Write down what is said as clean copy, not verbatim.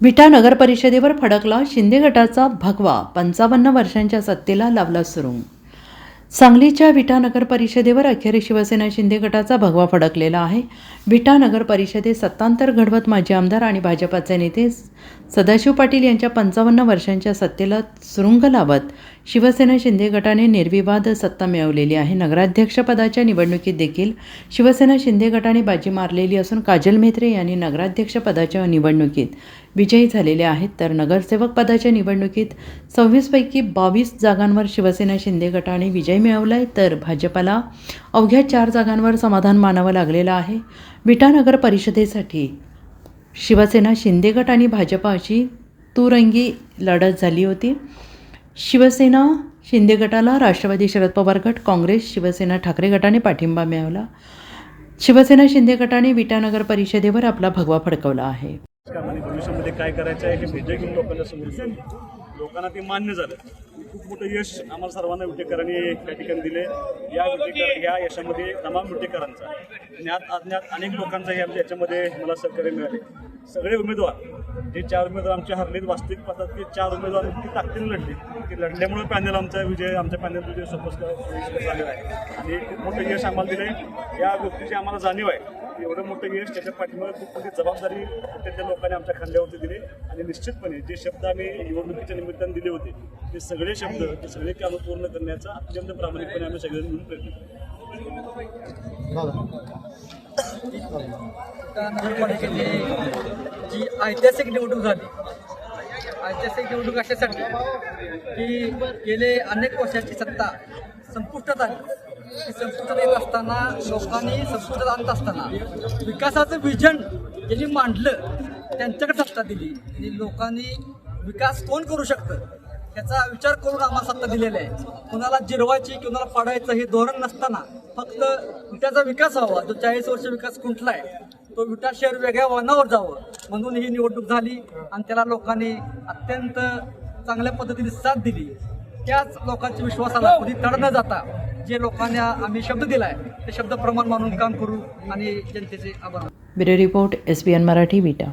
विटा नगर परिषदेवर फडकला शिंदे गटाचा भगवा. 55 वर्षांच्या सत्तेला लावला सुरुंग. सांगलीच्या विटा नगर परिषदेवर अखेर शिवसेना शिंदे गटाचा भगवा फडकलेला आहे. विटा नगर परिषदेत सत्तांतर घडवत माजी आमदार आणि भाजपाचे नेते सदाशिव पाटील यांच्या 55 वर्षांच्या सत्तेला सुरुंग लावत शिवसेना शिंदे गटाने निर्विवाद सत्ता मिळवलेली आहे. नगराध्यक्षपदाच्या निवडणुकीत देखील शिवसेना शिंदे गटाने बाजी मारलेली असून काजल म्हेत्रे यांनी नगराध्यक्षपदाच्या निवडणुकीत विजयी झालेले आहेत. तर नगरसेवक पदाच्या निवडणुकीत 26 पैकी 22 जागांवर शिवसेना शिंदे गटाने विजय मिळवला आहे, तर भाजपाला अवघ्या 4 जागांवर समाधान मानावं लागलेलं आहे. विटा नगर परिषदेसाठी शिवसेना शिंदे गट आणि भाजपा अशी तुरंगी लढत झाली होती. शिवसेना शिंदे गटाला राष्ट्रवादी शरद पवार गट, काँग्रेस, शिवसेना ठाकरे गटाने पाठिंबा मिळवला. शिवसेना शिंदे गटाने विटा नगर परिषदेवर आपला भगवा फडकवला आहे. आणि भविष्यामध्ये काय करायचं आहे हे मुद्दे घेऊन लोकांच्या समोर ठेवले. लोकांना ते मान्य झालं. खूप मोठं यश आम्हाला सर्वांना विटेकरांनी त्या ठिकाणी दिले. या यशामध्ये तमाम विटेकरांचा ज्ञात अनेक लोकांचा याच्यामध्ये मला सहकार्य मिळाले. सगळे उमेदवार जे 4 उमेदवार आमचे हरलेत, वास्तविक पाहतात की 4 उमेदवार इतकी ताकदीने लढले की लढल्यामुळे पॅनल आमचा पॅनल विजय झालेला आहे आणि खूप मोठं यश आम्हाला दिलं आहे. या गोष्टीची आम्हाला जाणीव आहे. एवढं मोठं यश त्याच्या पाठीमागे खूप मोठी जबाबदारी त्या लोकांनी आमच्या खांद्यावरती दिली आणि निश्चितपणे जे शब्द आम्ही निवडणुकीच्या निमित्ताने दिले होते ते सगळे शब्द ते सगळे कामं पूर्ण करण्याचा अत्यंत प्रामाणिकपणे आम्ही सगळ्यांनी मिळून प्रयत्न नगरपालिकेची जी ऐतिहासिक निवडणूक झाली, ऐतिहासिक निवडणूक अशासाठी की गेले अनेक वर्षाची सत्ता संपुष्टात आली. संपुष्टात येत असताना लोकांनी संपुष्टात आणत असताना विकासाचं विजन ज्यांनी मांडलं त्यांच्याकडे सत्ता दिली आणि लोकांनी विकास कोण करू शकतं याचा विचार करून आम्हाला सत्ता दिलेला आहे. कुणाला जिरवायची कुणाला पाडायचं हे धोरण नसताना फक्त विटाचा विकास व्हावा. जो 40 वर्ष विकास खुंटला आहे तो विटा शहर वेगळ्या वळणावर जावं म्हणून ही निवडणूक झाली आणि त्याला लोकांनी अत्यंत चांगल्या पद्धतीने साथ दिली. त्याच लोकांच्या विश्वासाला कुणी तड न जाता जे लोकांना आम्ही शब्द दिलाय ते शब्द प्रमाण मानून काम करू आणि जनतेचे आभार. ब्युरो रिपोर्ट SBN मराठी, विटा.